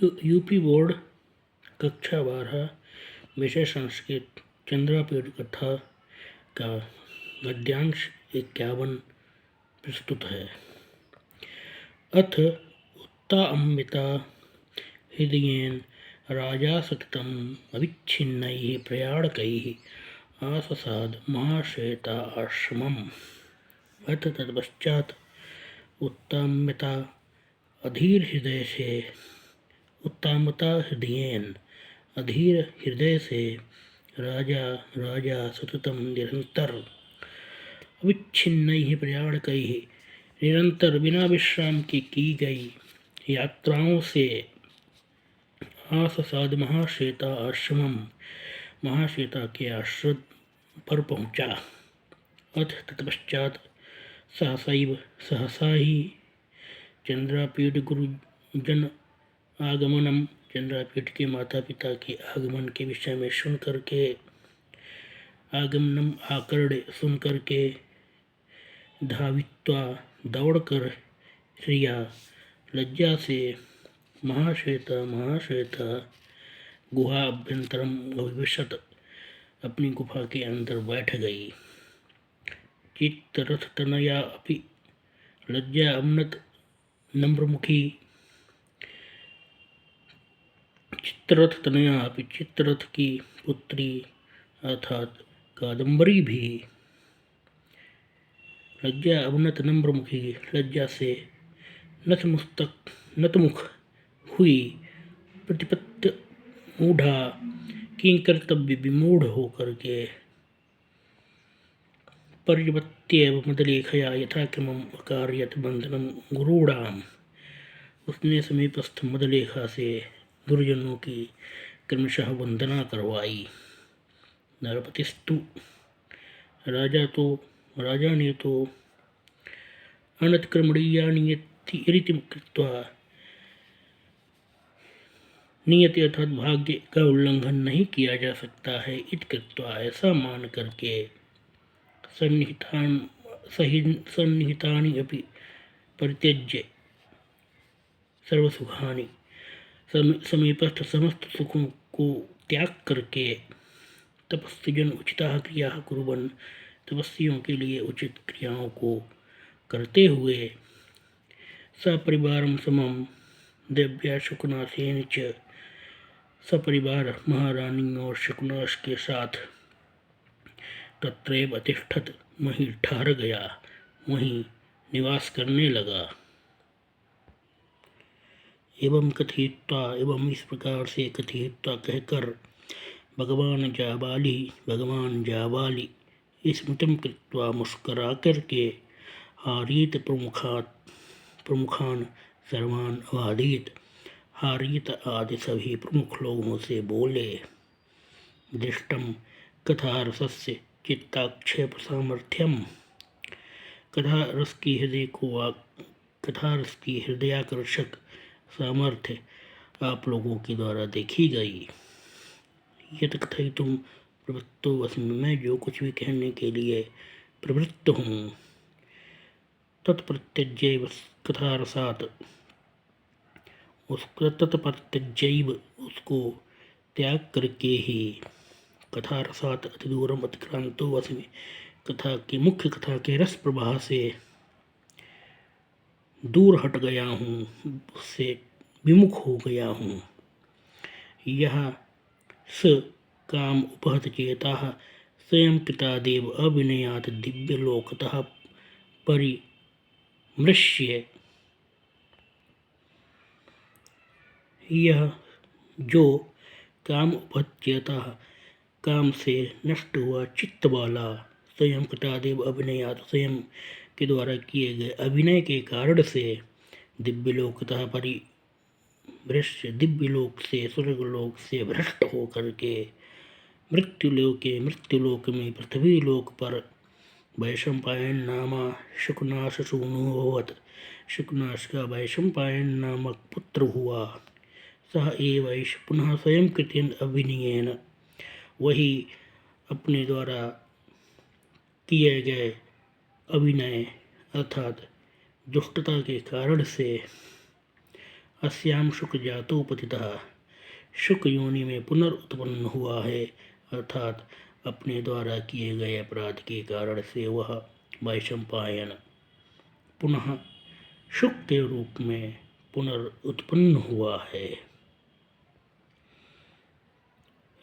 UP board कक्षा 12 विषय संस्कृत चंद्रापीठ कथा का गद्यांश 51 प्रस्तुत है। अथ उत्ताममिता हृदयेन राजा सततम् अविच्छिन्नैः प्रयाणकैः आससाद महाश्वेता आश्रमम्। अथ तत्पश्चात उत्ताम्यता हृदयेन अधीर हृदय से राजा सततम निरंतर अविच्छिन्नैः प्रयाणकैः निरंतर बिना विश्राम की गई यात्राओं से आससाद महाश्वेता आश्रमम महाश्वेता के आश्रम पर पहुँचा। अथ तत्पश्चात सहसा ही चंद्रापीठ गुरुजन आगमनम चंद्रापीठ के माता पिता के आगमन के विषय में सुनकर के सुन करके धावित्वा दौड़कर श्रिया लज्जा से महाश्वेता गुहा अभ्यंतरम अविशत अपनी गुफा के अंदर बैठ गई। चित्तरथतनया अपि लज्जा अवनत नम्रमुखी चित्ररथतनया अपि चित्ररथ की पुत्री अर्थात कादम्बरी भी लज्जा अवनत नम्रमुखी लज्जा से नतमुख हुई प्रतिपत्त मूढ़ा किंकर्तव्य विमूढ़ होकर के पर्यवत्येव मदलेखया यथाक्रमम् अकार्यत बंधनम गुरूणाम उसने समीपस्थ मदलेखा से गुरुजनों की क्रमशः वंदना करवाई। नरपतिस्तु राजा ने तो अनतिक्रमणीया नियति कृत्वा नियति अर्थात भाग्य का उल्लंघन नहीं किया जा सकता है इत कृत्वा ऐसा मान करके सन्निहितानि अपि परित्यज्य सर्वसुखानि समीपस्थ समस्त सुखों को त्याग करके तपस्विजन उचिता क्रिया कुर्वन् तपस्वियों के लिए उचित क्रियाओं को करते हुए सपरिवारम समम देव्या शुकनासेन च सपरिवार महारानी और शुकनाश के साथ तत्रैव अतिष्ठत वहीं ठहर गया, वहीं निवास करने लगा। एवं इस प्रकार से कथित्वा कहकर भगवान जाबाली स्मृतिम कृत्वा मुस्करा करके हारीत प्रमुखान सर्वान अवादीत हारीत आदि सभी प्रमुख लोगों से बोले। दृष्टम कथारसस्य चित्ताक्षेप सामर्थ्यम कथा रस की हृदयाकर्षक सामर्थ्य आप लोगों के द्वारा देखी गई। यत कथयितुम प्रवृत्तो अस्मि मैं जो कुछ भी कहने के लिए प्रवृत्त हूँ तत्प्रत्यज्यैव कथारसात उसको त्याग करके ही कथारसात अतिदूरम अतिक्रांतो अस्मि मुख्य कथा के रस प्रवाह से दूर हट गया हूँ, उससे विमुख हो गया हूँ। यह स काम उपहत चेता स्वयं पितादेव अविनयात दिव्यलोकतः परिमृश्य यह जो काम उपहत चेता काम से नष्ट हुआ चित्त वाला स्वयं पितादेव अभिनयात स्वयं के द्वारा किए गए अभिनय के कारण से दिव्यलोकतः परिभ्रष्य दिव्यलोक से स्वर्गलोक भ्रष्ट होकर के मृत्युलोक में पृथ्वी लोक पर वैशंपायन नामा शुकनाश सूनुवत शुकनाश का वैशंपायन नामक पुत्र हुआ। सह एव पुनः स्वयं कृतेन अभिनयेन वही अपने द्वारा किए गए अभिनय अर्थात दुष्टता के कारण से अस्याम शुक जातो पतितः, शुक योनि में पुनर्उत्पन्न हुआ है, अर्थात अपने द्वारा किए गए अपराध के कारण से वह वैशंपायन पुनः शुक के रूप में पुनर्उत्पन्न हुआ है।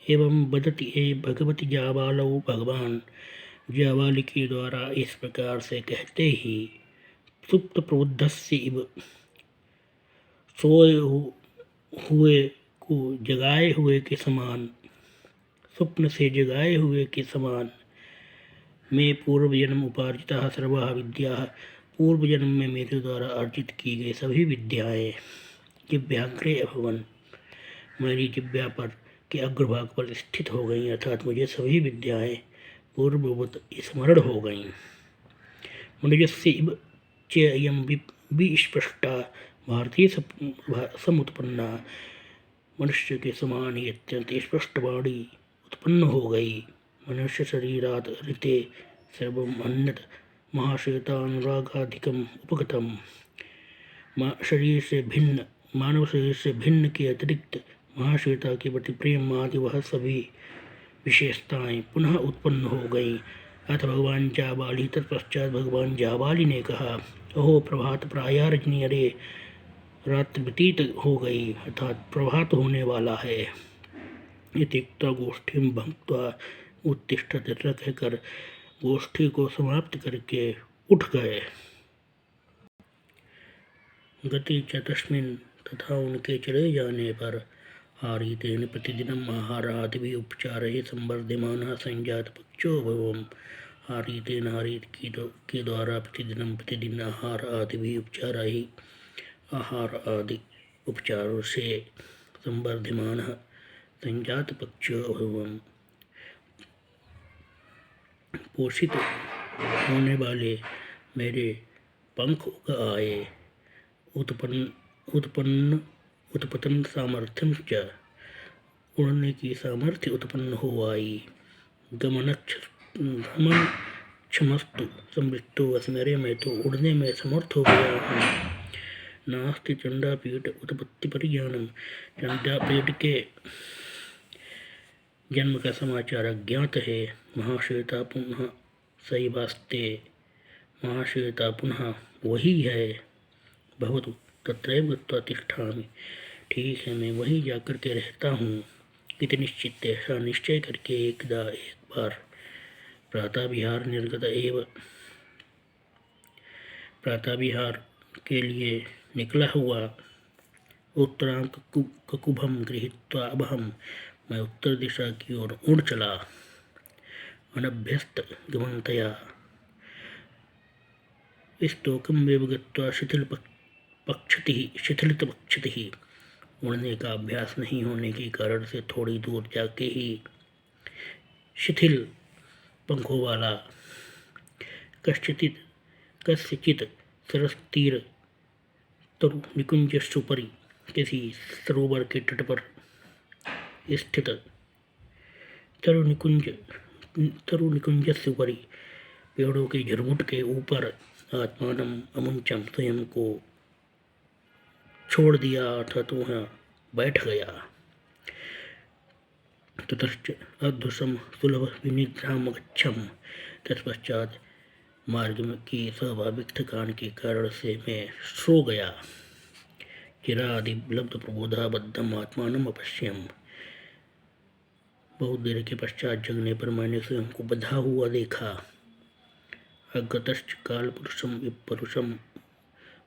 एवं बदति ए भगवती जाबालौ, भगवान जाबाली के द्वारा इस प्रकार से कहते ही सुप्त प्रबुद्धस्य इव, सोए हुए को जगाए हुए के समान, स्वप्न से जगाए हुए के समान, मैं पूर्व जन्म उपार्जिता सर्वा विद्या, पूर्व जन्म में मेरे द्वारा अर्जित की गई सभी विद्याएं जिव्याग्रे अभवन, मेरी जिव्या पर के अग्रभाग पर स्थित हो गई, अर्थात मुझे सभी विद्याएं पूर्ववत स्मरण हो गईं। मनुजस्य इव चेयं विस्पष्टा, भारतीय समुत्पन्ना, मनुष्य के समान ही अत्यंत स्पष्ट वाणी उत्पन्न हो गई। मनुष्य शरीरात ऋते सर्वम अन्यत महाश्वेतानुरागाधिकम उपगतम, शरीर से भिन्न, मानव शरीर से भिन्न के अतिरिक्त महाश्वेता के प्रति प्रेम आदि वह सभी विशेषताएं पुनः उत्पन्न हो गई। अथ भगवान जाबाली, तत्पश्चात भगवान जाबाली ने कहा, ओहो प्रभात प्राया रजनी, अरे रात्रि व्यतीत हो गई, अर्थात प्रभात होने वाला है। इत्युक्त्वा गोष्ठीं भंक्त्वा उत्तिष्ठत्, कहकर गोष्ठी को समाप्त करके उठ गए। गति च तस्मिन्, तथा उनके चले जाने पर आरीतेन प्रतिदिनम् आहारादिभिः उपचारैः संवर्धमानः संजात पक्षो भवम्, आरीतेन आरीत के द्वारा प्रतिदिन आहार आदिभिः उपचारैः आहार आदि उपचारों से संवर्धमानः संजात पक्षो भवम्, पोषित होने वाले मेरे पंख उग आए, उत्पतन सामर्थ्यम च, उड़ने की सामर्थ्य उत्पन्न हो आई। गमन क्षमस्तु समृद्धो अस्मरे, मैं तो उड़ने में समर्थ हो गया हूँ। नास्ति चंडापीठ उत्पत्ति परिज्ञानम, चंडापीठ के जन्म का समाचार अज्ञात है। महाश्वेता पुनः सही वास्ते, महाश्वेता पुनः वही है। भवतु तत्रैव गत्वा तिष्ठामि, ठीक है मैं वहीं जाकर के रहता हूँ। इति निश्चित, ऐसा निश्चय करके एक बार प्रातः विहार निर्गत एव, प्रातः विहार के लिए निकला हुआ। उत्तरां ककुभम गृहीत्वा अभहम, मैं उत्तर दिशा की ओर उड़ चला। अनभ्यस्त गमनतया स्तोकम वेव गत्वा शिथिलित पक्षति, उड़ने का अभ्यास नहीं होने के कारण से थोड़ी दूर जाके ही शिथिल पंखों वाला कस्यचित सरस्तीर तरु निकुंज सुपरि, किसी सरोवर के तट पर स्थित तरु निकुंज सुपरि, पेड़ों के झुरमुट के ऊपर आत्मानम अमुंचम, स्वयं को छोड़ दिया, अर्थात वहाँ बैठ गया। ततश्च अध्वसम सुलभ विनिद्राम गच्छम, तत्पश्चात मार्ग की स्वाभाविक थकान के कारण से मैं सो गया। चिरादिलब्ध प्रबोधा बद्धम आत्मानम अपश्यम, बहुत देर के पश्चात जगने पर मैंने स्वयं को बधा हुआ देखा। अगतश्च काल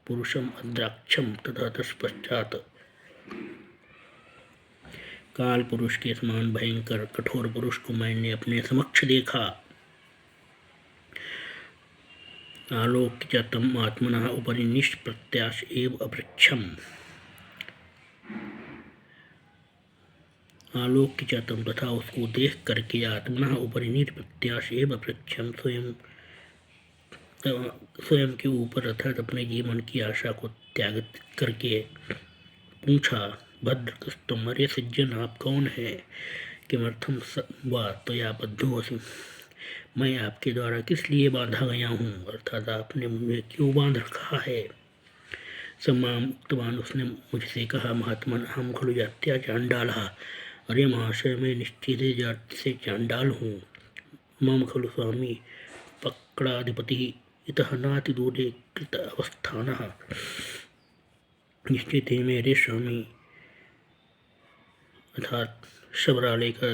पुरुषम अद्राक्षम, तथा तत्पश्चात काल पुरुष के समान भयंकर कठोर पुरुष को मैंने अपने समक्ष देखा। आलोक्य च तम आत्मनः उपरि निष्प्रत्याश एव अपृच्छम, आलोक्य च तम, तथा उसको देख करके आत्मनः उपरि निष्प्रत्याश एव अपृच्छम, स्वयं के ऊपर अर्थात अपने जीवन की आशा को त्याग करके पूछा। भद्रकस्तुम, अरे सज्जन आप कौन है? किमर्थम वा त्वया बद्धोऽसि, मैं आपके द्वारा किस लिए बांधा गया हूँ, अर्थात आपने मुझे क्यों बांध रखा है। समाम उक्तवान, उसने मुझसे कहा, महात्मन हम खलु जात्या चांडालः, अरे महाशय मैं निश्चित ही जाति से चांडाल हूँ। मम खलु स्वामी पक्कड़ाधिपति इतः नाति दूरे कृत अवस्थानः, निश्चित ही मेरे स्वामी अर्थात शबरालय का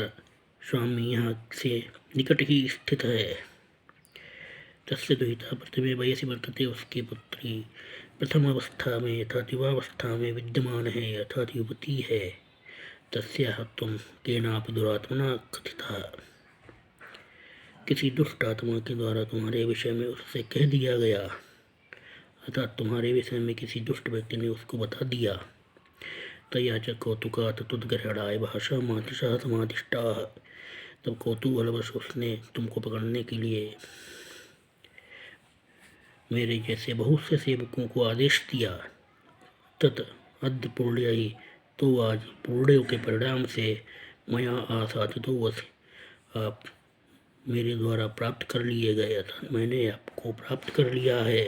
स्वामी यहाँ से निकट ही स्थित है। तस्य दुहिता प्रथमे वयसि वर्तते, उसकी पुत्री प्रथम अवस्था में अर्थात युवावस्था में विद्यमान है अर्थात युवती है। तस्याः त्वं केनापि दुरात्मना कथितः, किसी दुष्ट आत्मा के द्वारा तुम्हारे विषय में उससे कह दिया गया अर्थात तुम्हारे विषय में किसी दुष्ट व्यक्ति ने उसको बता दिया। तया च कौतुकात् तुद्ग्रहणाय भाषा मातिशः समादिष्टाः, तब कौतूहलवश उसने तुमको पकड़ने के लिए मेरे जैसे बहुत से सेवकों को आदेश दिया। तत् अद्य पूर्णयि, तो आज पूर्णयों के परिणाम से मया आसादितो वश, आप मेरे द्वारा प्राप्त कर लिए गए अर्थात मैंने आपको प्राप्त कर लिया है।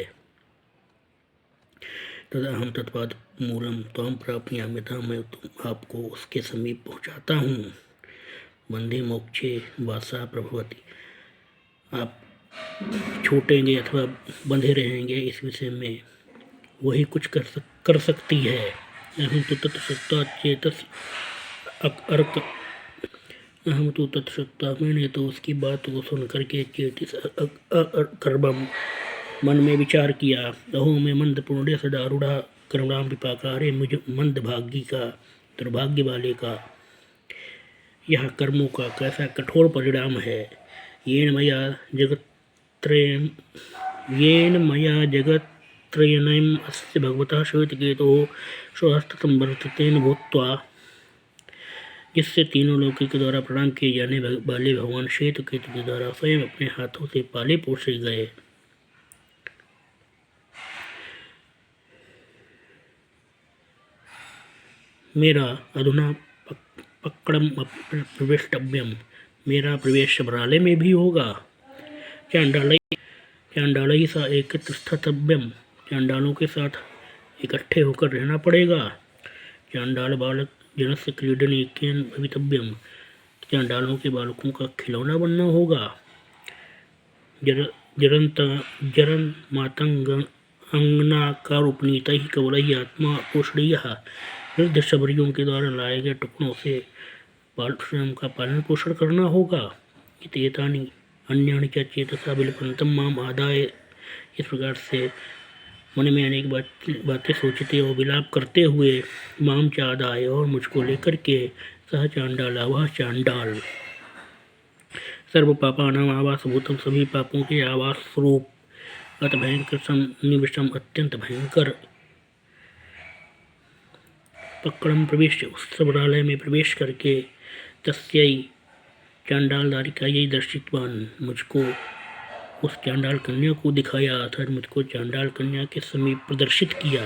तदा हम तत्पाद मूलम त्वाम प्राप्यामि, यथा मैं तुम आपको उसके समीप पहुँचाता हूँ। बंधे मोक्षे वासा प्रभवति, आप छूटेंगे अथवा बंधे रहेंगे इस विषय में वही कुछ कर सकती है। अहम तो तत्सत्ता चेतस अर्क, अहम तो तत्सत्ता, मैंने तो उसकी बात को सुन करके चेतिस कर्मम, मन में विचार किया। अहो मैं मंद पुण्य सदारूढ़ा कर्मणाम विपाकारे, मुझ मंद भाग्य का दुर्भाग्य वाले का यह कर्मों का कैसा कठोर परिणाम है। येन मया जगत्त्रयनम् अस्य भगवतः श्वेतकेतोः स्वहस्तसंवर्धितेन भूत्वा, जिससे तीनों लोकों के द्वारा प्रणाम किए जाने वाले भगवान श्वेतकेतु के द्वारा स्वयं अपने हाथों से पाले पोसे गए। मेरा अधुना पक्कडम प्रवेष्टव्यम, मेरा प्रवेश शबरालय में भी होगा। चांडालयी सा एकत्र स्थतव्यम, चांडालों के साथ इकट्ठे होकर रहना पड़ेगा। चांडाल बालक जनस्य क्रीडनेकेन भवितव्यम, चांडालों के बालकों का खिलौना बनना होगा। जरन मातंग अंगनाकारोपनीतैः कवलैः आत्मा पोषणीयः, वृद्ध शबरियों के द्वारा लाए गए टुकड़ों से स्वयं का पालन पोषण करना होगा। इतेतानि अन्यानि च चेतसा विलपन्तम माम आदाय, इस प्रकार से मन में अनेक बातें सोचते और विलाप करते हुए माम च आदाय, और मुझको लेकर के सह चांडाला, वह चांडाल सर्व पापानाम आवासभूतम, सभी पापों के आवास स्वरूप, अत भयंकर सन्निविषम, अत्यंत भयंकर, पक्कडम प्रवेश, उस शबरालय में प्रवेश करके तस्यै चांडाल दारिकायै दर्शितवान, मुझको उस चांडाल कन्या को दिखाया अर्थात मुझको चांडाल कन्या के समीप प्रदर्शित किया।